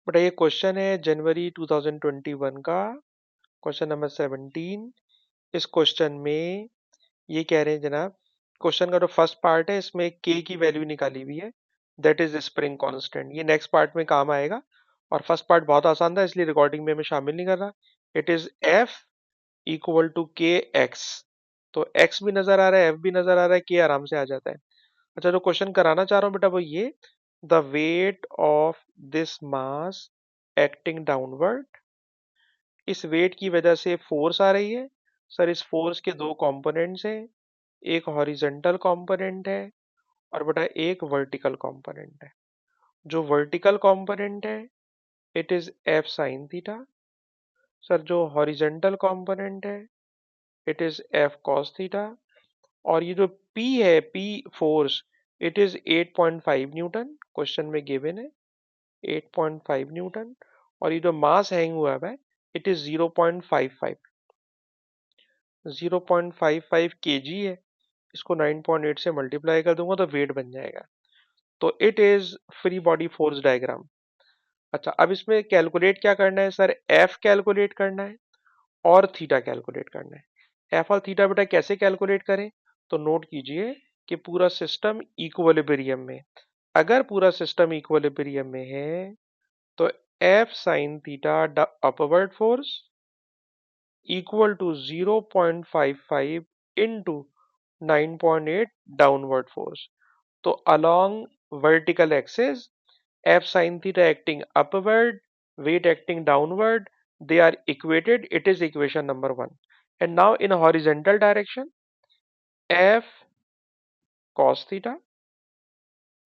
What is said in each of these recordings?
But ये question है जनवरी 2021 का, क्वेश्चन नंबर 17। इस क्वेश्चन में ये कह रहे हैं जनाब, क्वेश्चन का जो फर्स्ट पार्ट है इसमें के की वैल्यू निकाली हुई है, दैट इज स्प्रिंग कांस्टेंट। ये नेक्स्ट पार्ट में काम आएगा, और फर्स्ट पार्ट बहुत आसान था इसलिए रिकॉर्डिंग में मैं शामिल नहीं कर रहा। It is F equal to K X. तो एक्स भी नजर आ रहा है, एफ भी नजर आ रहा है, के आराम से आ जाता है। अच्छा, जो क्वेश्चन कराना चाह रहा हूँ बेटा वो ये, the weight of this mass acting downward. इस वेट की वजह से फोर्स आ रही है। सर इस फोर्स के दो कंपोनेंट्स हैं, एक हॉरिजॉन्टल कंपोनेंट है और बेटा एक वर्टिकल कंपोनेंट है। जो वर्टिकल कंपोनेंट है it is F sine theta. Sir जो हॉरिजॉन्टल कंपोनेंट है it is F cos theta. और ये जो P है, P force, it is 8.5 Newton, question में गिवन है 8.5 न्यूटन। और ये जो मास हैंग हुआ है इट इज 0.55, 0.55 kg है। इसको 9.8 से मल्टीप्लाई कर दूंगा तो वेट बन जाएगा। तो it is free body force diagram. अच्छा, अब इसमें कैलकुलेट क्या करना है सर, एफ कैलकुलेट करना है और थीटा कैलकुलेट करना है। एफ और थीटा बेटा कैसे कैलकुलेट करें, तो नोट कीजिए कि पूरा सिस्टम इक्विलिब्रियम में, अगर पूरा सिस्टम इक्विलिब्रियम में है तो F sine theta upward force equal to 0.55 into 9.8 downward force. तो along vertical axis, f sin theta acting upward, weight acting downward, they are equated. It is equation number 1. And now in horizontal direction, f cos theta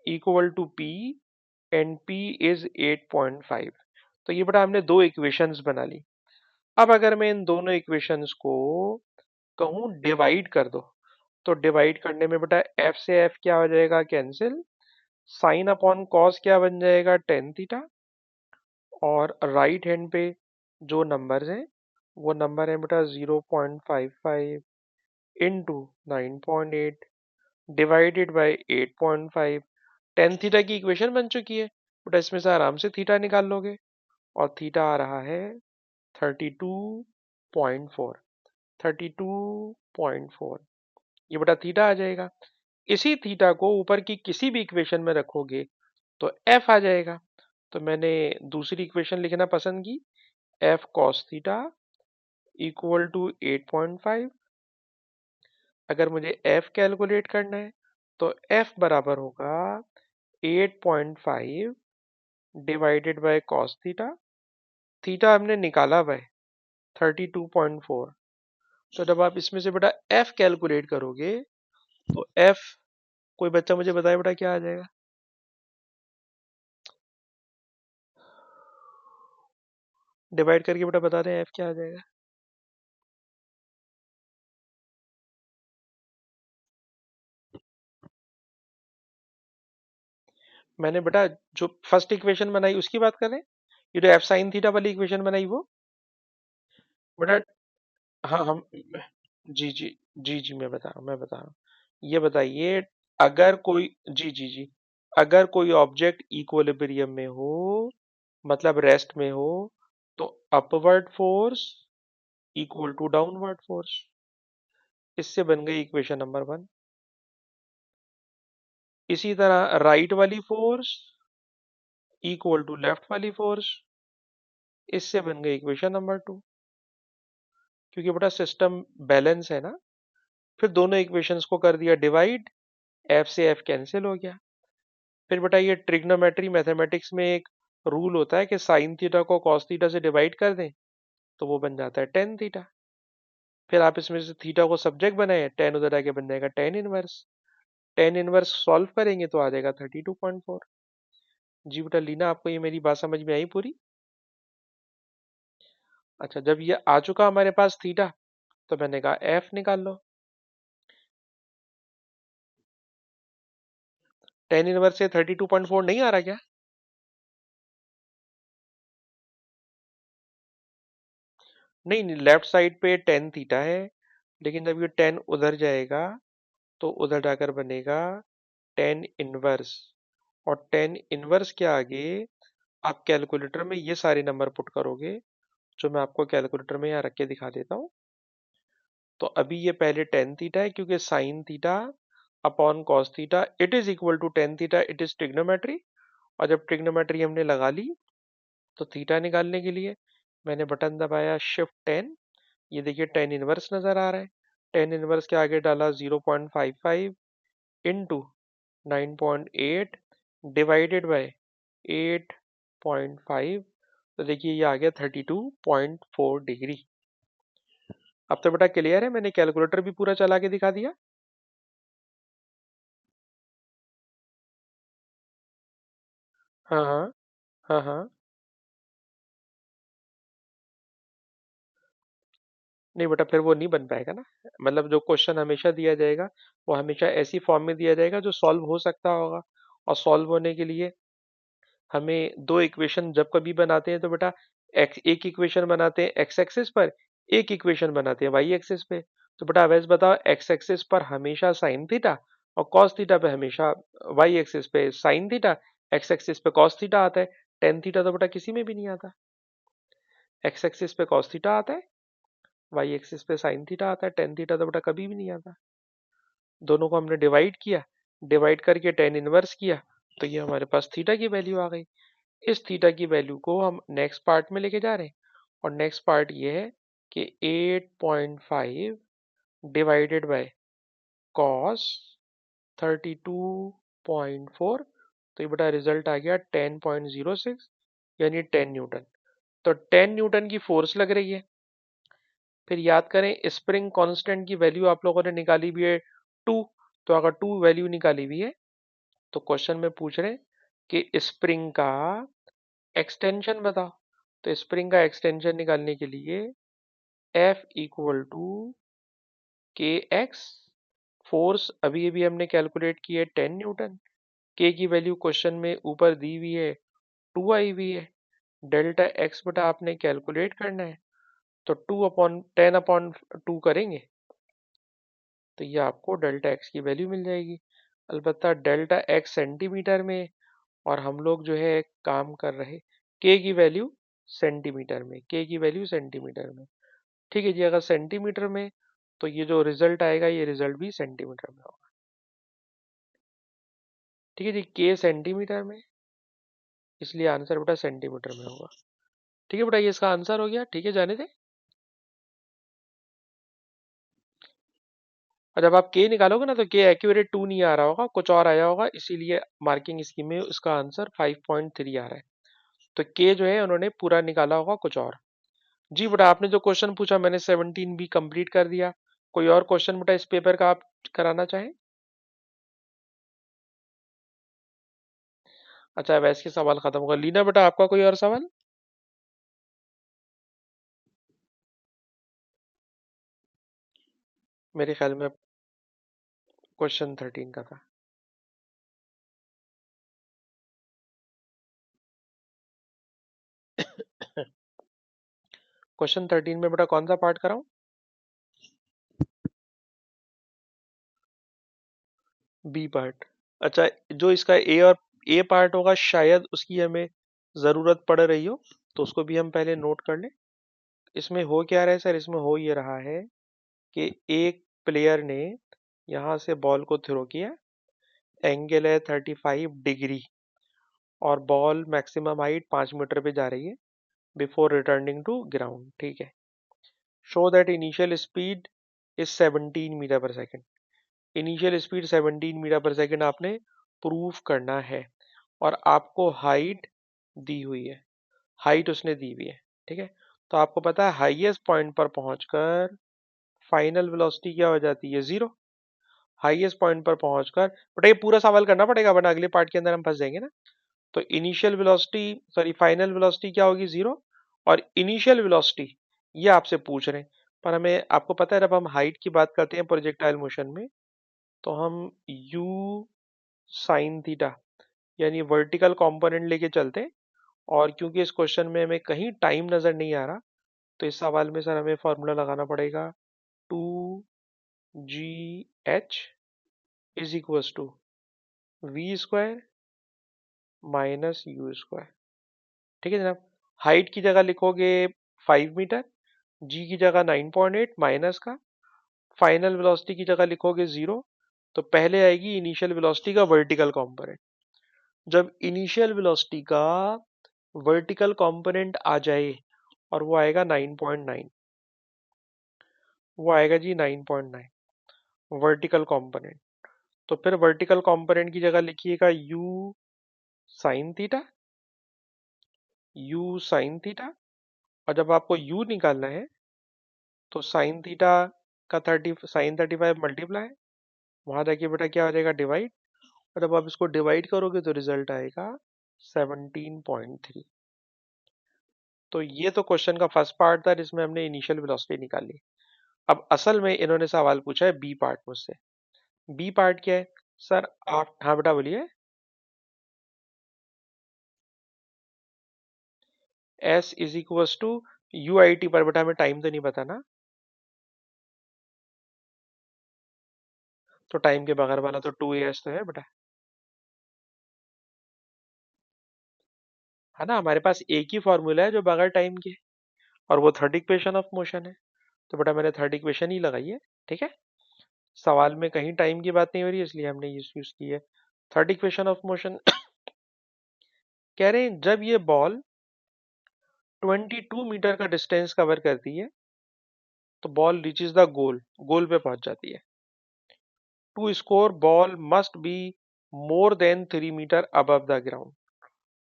equal to p and p is 8.5। तो ये बेटा हमने दो equations बना ली। अब अगर मैं इन दोनों इक्वेशंस को कहूँ डिवाइड कर दो, तो डिवाइड करने में बेटा f से f क्या हो जाएगा, कैंसिल। साइन अपॉन कॉस क्या बन जाएगा, टेन थीटा। और राइट हैंड पे जो नंबर्स हैं वो नंबर है बेटा 0.55 into 9.8 divided by 8.5। Tan theta की इक्वेशन बन चुकी है बेटा, इसमें से आराम से थीटा निकाल लोगे। और थीटा आ रहा है 32.4, 32.4। ये बेटा थीटा आ जाएगा। इसी थीटा को ऊपर की किसी भी इक्वेशन में रखोगे तो एफ आ जाएगा। तो मैंने दूसरी इक्वेशन लिखना पसंद की, F cos theta equal to 8.5। अगर मुझे एफ कैलकुलेट करना है तो एफ बराबर होगा 8.5 divided by cos theta. Theta हमने निकाला हुआ है 32.4। तो जब आप इसमें से बेटा एफ कैलकुलेट करोगे तो एफ, कोई बच्चा मुझे बताए बेटा क्या आ जाएगा। डिवाइड करके बेटा बता दें एफ क्या आ जाएगा। मैंने बेटा जो फर्स्ट इक्वेशन बनाई उसकी बात कर रहे हैं, ये जो एफ साइन थीटा वाली इक्वेशन बनाई वो बेटा। हाँ हम, जी जी, जी मैं बता रहा हूँ। ये बताइए, अगर कोई, जी, अगर कोई ऑब्जेक्ट इक्विलिब्रियम में हो, मतलब रेस्ट में हो, तो upward force equal to downward force. इससे बन गई इक्वेशन नंबर 1। इसी तरह राइट वाली फोर्स इक्वल टू लेफ्ट वाली फोर्स। इससे बन गई इक्वेशन नंबर 2। क्योंकि बेटा सिस्टम बैलेंस है ना, फिर दोनों इक्वेशंस को कर दिया डिवाइड, एफ से एफ कैंसिल हो गया। फिर बेटा ये ट्रिग्नोमेट्री मैथमेटिक्स में एक रूल होता है कि साइन थीटा को कॉस थीटा से डिवाइड कर दें तो वो बन जाता है टेन थीटा। फिर आप इसमें से थीटा को सब्जेक्ट बनाए, टेन उधर आके बन जाएगा tan inverse. Tan inverse solve करेंगे तो आ जाएगा 32.4। जी बेटा लीना, आपको ये मेरी बात समझ में आई पूरी। अच्छा, जब ये आ चुका हमारे पास थीटा, तो मैंने कहा एफ निकाल लो। टेन इनवर्स से 32.4 नहीं आ रहा क्या। नहीं नहीं, लेफ्ट साइड पे टेन थीटा है, लेकिन जब ये टेन उधर जाएगा तो उधर जाकर बनेगा टेन इनवर्स। और टेन इनवर्स के आगे आप कैलकुलेटर में ये सारे नंबर पुट करोगे, जो मैं आपको कैलकुलेटर में यहाँ रख के दिखा देता हूँ। तो अभी ये पहले टेन थीटा है, क्योंकि sine theta upon cos theta it is equal to tan theta, it is trigonometry. और जब ट्रिग्नोमेट्री हमने लगा ली, तो थीटा निकालने के लिए मैंने बटन दबाया शिफ्ट 10। ये देखिए टेन इनवर्स नजर आ रहा है। टेन इनवर्स के आगे डाला 0.55 इंटू 9.8 डिवाइडेड बाय 8.5। तो देखिए ये आ गया 32.4 डिग्री। अब तो बेटा क्लियर है, मैंने कैलकुलेटर भी पूरा चला के दिखा दिया। हाँ हाँ। हाँ हाँ। नहीं बेटा, फिर वो नहीं बन पाएगा ना। मतलब जो क्वेश्चन हमेशा दिया जाएगा, वो हमेशा ऐसी फॉर्म में दिया जाएगा जो सॉल्व हो सकता होगा। और सॉल्व होने के लिए हमें दो इक्वेशन जब कभी बनाते हैं, तो बेटा एक इक्वेशन बनाते हैं एक्स एक्सिस पर, एक इक्वेशन बनाते हैं वाई एक्सिस पे। तो बेटा वैसे बताओ, एक्स एक्सिस पर हमेशा साइन थीटा और कॉस थीटा पे हमेशा, वाई एक्सिस पे साइन थीटा, एक्स एक्सिस पे कॉस थीटा आता है। टेन थीटा तो बेटा किसी में भी नहीं आता। एक्स एक्सिस पे कॉस थीटा आता है, वाई एक्सिस पे साइन थीटा आता है, टेन थीटा तो बेटा कभी भी नहीं आता। दोनों को हमने डिवाइड किया, डिवाइड करके टेन इनवर्स किया, तो ये हमारे पास थीटा की वैल्यू आ गई। इस थीटा की वैल्यू को हम नेक्स्ट पार्ट में लेके जा रहे हैं। और नेक्स्ट पार्ट ये है कि 8.5 डिवाइडेड बाय कॉस 32.4। तो ये बेटा रिजल्ट आ गया 10.06, यानी 10 न्यूटन। तो 10 न्यूटन की फोर्स लग रही है। फिर याद करें, स्प्रिंग कांस्टेंट की वैल्यू आप लोगों ने निकाली हुई है 2। तो अगर 2 वैल्यू निकाली हुई है, तो क्वेश्चन में पूछ रहे हैं कि स्प्रिंग का एक्सटेंशन बताओ। तो स्प्रिंग का एक्सटेंशन निकालने के लिए F equal to K x, force अभी अभी हमने कैलकुलेट की है 10 न्यूटन, के की वैल्यू क्वेश्चन में ऊपर दी हुई है 2 आई हुई है, डेल्टा एक्स बटा आपने कैलकुलेट करना है। तो 2/10/2 करेंगे, तो ये आपको डेल्टा एक्स की वैल्यू मिल जाएगी। अलबत्ता डेल्टा एक्स सेंटीमीटर में, और हम लोग जो है काम कर रहे के की वैल्यू सेंटीमीटर में, के की वैल्यू सेंटीमीटर में। ठीक है जी, अगर सेंटीमीटर में, तो ये जो रिजल्ट आएगा, ये रिजल्ट भी सेंटीमीटर में होगा। ठीक है जी, के सेंटीमीटर में, इसलिए आंसर बेटा सेंटीमीटर में होगा। ठीक है बेटा, ये इसका आंसर हो गया। ठीक है, जाने दे। और जब आप के निकालोगे ना, तो के एक्यूरेट 2 नहीं आ रहा होगा, कुछ और आया होगा, इसीलिए मार्किंग स्कीम में इसका आंसर 5.3 आ रहा है। तो के जो है उन्होंने पूरा निकाला होगा कुछ और। जी बेटा, आपने जो क्वेश्चन पूछा मैंने 17 भी कंप्लीट कर दिया। कोई और क्वेश्चन बेटा इस पेपर का आप कराना चाहें? अच्छा, वैसे के सवाल खत्म होगा। लीना बेटा, आपका कोई और सवाल? मेरे ख्याल में क्वेश्चन 13 का था। क्वेश्चन 13 में बेटा कौन सा पार्ट कराऊं? B part. अच्छा, जो इसका ए और ए पार्ट होगा, शायद उसकी हमें जरूरत पड़ रही हो, तो उसको भी हम पहले नोट कर लें। इसमें हो क्या रहा है सर? इसमें हो ये रहा है कि एक प्लेयर ने यहाँ से बॉल को थ्रो किया, एंगल है 35 डिग्री, और बॉल मैक्सिमम हाइट 5 मीटर पे जा रही है बिफोर रिटर्निंग टू ग्राउंड। ठीक है। Show that initial speed is 17 metre per second. Initial speed 17 metre per second आपने प्रूफ करना है, और आपको हाइट दी हुई है, हाइट उसने दी हुई है। ठीक है। तो आपको पता है हाईएस्ट पॉइंट पर पहुंचकर फाइनल वेलोसिटी क्या हो जाती है? जीरो। हाईएस्ट पॉइंट पर पहुंचकर, बट ये पूरा सवाल करना पड़ेगा वरना अगले पार्ट के अंदर हम फंस जाएंगे ना। तो initial velocity, sorry final velocity क्या होगी? जीरो। और इनिशियल वेलोसिटी ये आपसे पूछ रहे हैं। पर हमें, आपको पता है जब हम हाइट की बात करते हैं प्रोजेक्टाइल मोशन में, तो हम u साइन थीटा यानी वर्टिकल कंपोनेंट लेके चलते हैं। और क्योंकि इस क्वेश्चन में हमें कहीं टाइम नजर नहीं आ रहा, तो इस सवाल में सर हमें फॉर्मूला लगाना पड़ेगा 2gh is equals to v square minus u square. ठीक है जनाब। हाइट की जगह लिखोगे 5 मीटर, जी की जगह 9.8 माइनस का, फाइनल वेलोसिटी की जगह लिखोगे 0। तो पहले आएगी इनिशियल वेलोसिटी का वर्टिकल कंपोनेंट। जब इनिशियल वेलोसिटी का वर्टिकल कंपोनेंट आ जाए और वो आएगा 9.9, वो आएगा जी 9.9 वर्टिकल कंपोनेंट। तो फिर वर्टिकल कंपोनेंट की जगह लिखिएगा you sine theta, you sine theta. और जब आपको यू निकालना है तो साइन थीटा का 35 मल्टीप्लाई, वहां जाके बेटा क्या हो जाएगा डिवाइड। और जब आप इसको डिवाइड करोगे तो रिजल्ट आएगा 17.3। तो ये तो क्वेश्चन का फर्स्ट पार्ट था जिसमें हमने इनिशियल वेलोसिटी निकाली। अब असल में इन्होंने सवाल पूछा है बी पार्ट मुझसे। बी पार्ट क्या है सर? आप हाँ बेटा बोलिए। S is equal to U I T पर, बेटा हमें टाइम तो नहीं पता ना, तो टाइम के बगैर वाला तो 2 एस तो है बेटा, है ना। हमारे पास एक ही फॉर्मूला है जो बगैर टाइम के है, और वो थर्ड इक्वेशन ऑफ मोशन है। तो बेटा मैंने थर्ड इक्वेशन ही लगाई है। ठीक है, सवाल में कहीं टाइम की बात नहीं हो रही, इसलिए हमने ये यूज की है थर्ड इक्वेशन ऑफ मोशन। कह रहे हैं जब ये बॉल 22 मीटर का डिस्टेंस कवर करती है तो ball reaches the goal, goal पे पहुंच जाती है। To score ball must be more than 3 metre above the ground,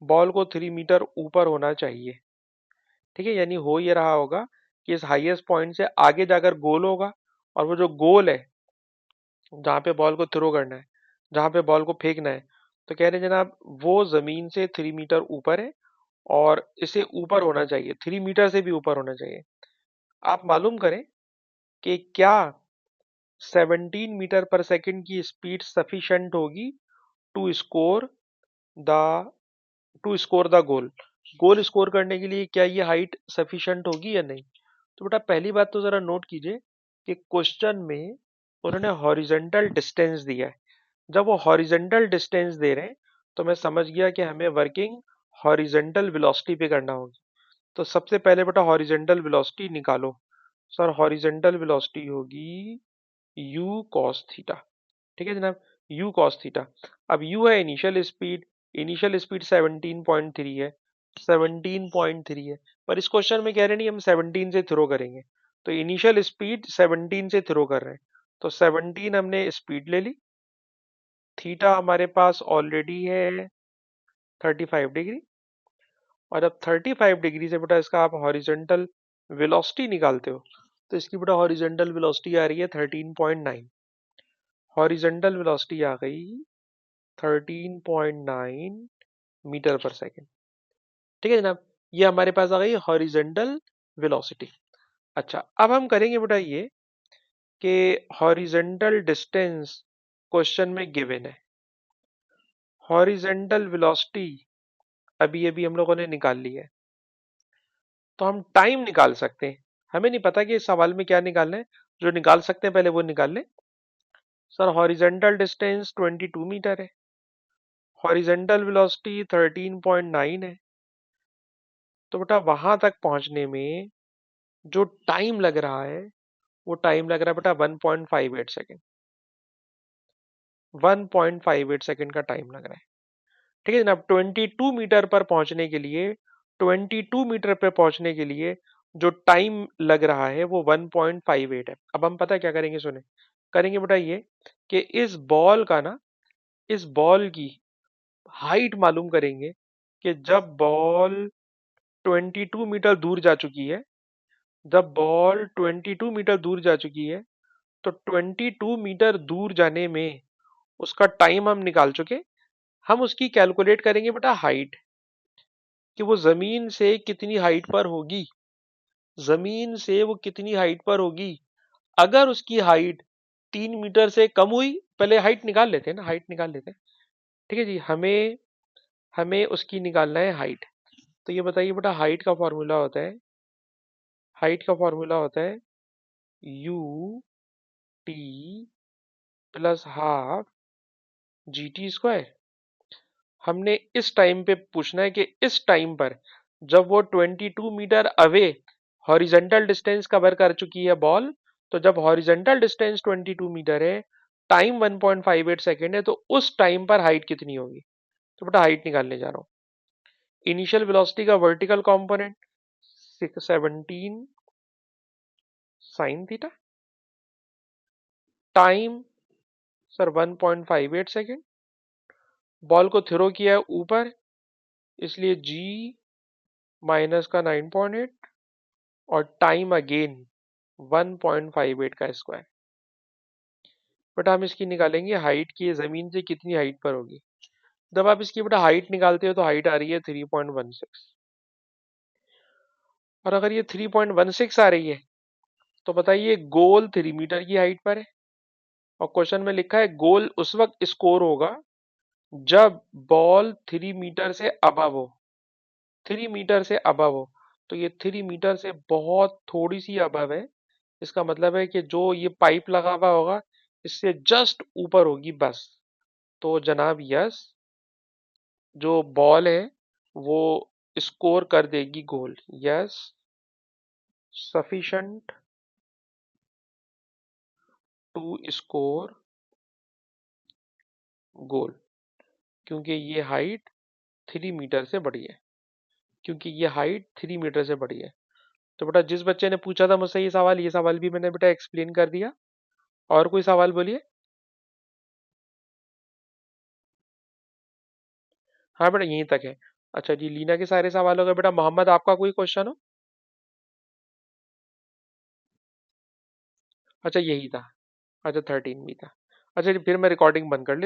ball को 3 मीटर ऊपर होना चाहिए। ठीक है, यानी हो ये रहा होगा कि इस हाईएस्ट पॉइंट से आगे जाकर गोल होगा, और वो जो गोल है जहां पे बॉल को थ्रो करना है, जहां पे बॉल को फेंकना है, तो कह रहे हैं जनाब वो जमीन से 3 मीटर ऊपर है, और इसे ऊपर होना चाहिए, 3 मीटर से भी ऊपर होना चाहिए। आप मालूम करें कि क्या 17 मीटर पर सेकंड की स्पीड सफिशिएंट होगी to score the to score the goal, goal score करने के लिए क्या ये हाइट सफिशिएंट होगी या नहीं। तो बेटा पहली बात तो जरा नोट कीजिए कि क्वेश्चन में उन्होंने हॉरिजेंटल डिस्टेंस दिया है। जब वो हॉरिजेंटल डिस्टेंस दे रहे हैं तो मैं समझ गया कि हमें वर्किंग हॉरिजेंटल वेलोसिटी पे करना होगी। तो सबसे पहले बेटा हॉरिजेंटल वेलोसिटी निकालो। सर हॉरिजेंटल वेलोसिटी होगी u cos थीटा। ठीक है जनाब, u cos थीटा। अब u है इनिशियल स्पीड, इनिशियल स्पीड 17.3 है, 17.3 है। पर इस क्वेश्चन में कह रहे नहीं हम 17 से थ्रो करेंगे, तो इनिशियल स्पीड 17 से थ्रो कर रहे हैं, तो 17 हमने स्पीड ले ली। थीटा हमारे पास ऑलरेडी है 35 डिग्री, और अब 35 डिग्री से बेटा इसका आप हॉरिजेंटल वेलोसिटी निकालते हो, तो इसकी बेटा हॉरिजेंटल वेलोसिटी आ रही है 13.9। हॉरिजेंटल वेलोसिटी आ गई 13.9 मीटर पर सेकेंड। ठीक है जनाब, ये हमारे पास आ गई हॉरिजेंटल वेलोसिटी। अच्छा अब हम करेंगे बेटा ये कि हॉरिजेंटल डिस्टेंस क्वेश्चन में गिवन है, हॉरिजेंटल वेलोसिटी अभी अभी हम लोगों ने निकाल ली है, तो हम टाइम निकाल सकते हैं। हमें नहीं पता कि इस सवाल में क्या निकालना है, जो निकाल सकते हैं पहले वो निकाल लें। सर हॉरिजेंटल डिस्टेंस 22 मीटर है, हॉरिजेंटल वेलोसिटी 13.9 है, तो बेटा वहां तक पहुंचने में जो टाइम लग रहा है वो टाइम लग रहा है बेटा 1.58 सेकेंड, 1.58 सेकेंड का टाइम लग रहा है। ठीक है जनाब, 22 मीटर पर पहुंचने के लिए, 22 मीटर पर पहुंचने के लिए जो टाइम लग रहा है वो 1.58 है। अब हम पता क्या करेंगे, सुने करेंगे बेटा ये कि इस बॉल का ना, इस बॉल की हाइट मालूम करेंगे कि जब बॉल 22 मीटर दूर जा चुकी है, जब बॉल 22 मीटर दूर जा चुकी है, तो 22 मीटर दूर जाने में उसका टाइम हम निकाल चुके। हम उसकी कैलकुलेट करेंगे बेटा हाइट, कि वो जमीन से कितनी हाइट पर होगी, जमीन से वो कितनी हाइट पर होगी। अगर उसकी हाइट 3 मीटर से कम हुई, पहले हाइट निकाल लेते हैं ना, हाइट निकाल लेते हैं। ठीक है जी, हमें हमें उसकी निकालना है हाइट। तो ये बताइए बेटा हाइट का फॉर्मूला होता है, हाइट का फॉर्मूला होता है U T plus half G T square. हमने इस टाइम पे पूछना है कि इस टाइम पर जब वो 22 metre away horizontal distance cover कर चुकी है बॉल, तो जब हॉरिजेंटल डिस्टेंस 22 मीटर है, टाइम 1.58 सेकेंड है, तो उस टाइम पर हाइट कितनी होगी। तो बेटा हाइट निकालने जा रहा हूँ। इनिशियल वेलोसिटी का vertical component 617 sine theta, time sir 1.58 second, ball को थ्रो किया है ऊपर, इसलिए जी माइनस का 9.8 और टाइम अगेन 1.58 का स्क्वायर। बट हम इसकी निकालेंगे हाइट की, जमीन से कितनी हाइट पर होगी। जब आप इसकी बेटा हाइट निकालते हो तो हाइट आ रही है 3.16, और अगर ये 3.16 आ रही है तो बताइए गोल 3 मीटर की हाइट पर है, और क्वेश्चन में लिखा है गोल उस वक्त स्कोर होगा जब बॉल 3 मीटर से अबव हो। 3 मीटर से अबव हो, तो ये 3 मीटर से बहुत थोड़ी सी अबव है। इसका मतलब है कि जो ये पाइप लगा हुआ होगा इससे जस्ट ऊपर होगी बस। तो जनाब यस, जो बॉल है वो स्कोर कर देगी गोल। यस, सफिशंट टू स्कोर गोल, क्योंकि ये हाइट 3 मीटर से बड़ी है। क्योंकि ये हाइट 3 मीटर से बड़ी है। तो बेटा जिस बच्चे ने पूछा था मुझसे ये सवाल भी मैंने बेटा एक्सप्लेन कर दिया। और कोई सवाल बोलिए। हाँ बेटा यहीं तक है। अच्छा जी, लीना के सारे सवाल हो गए। बेटा मोहम्मद आपका कोई क्वेश्चन हो। अच्छा यही था। अच्छा 13 भी था। अच्छा जी फिर मैं रिकॉर्डिंग बंद कर लेता हूँ।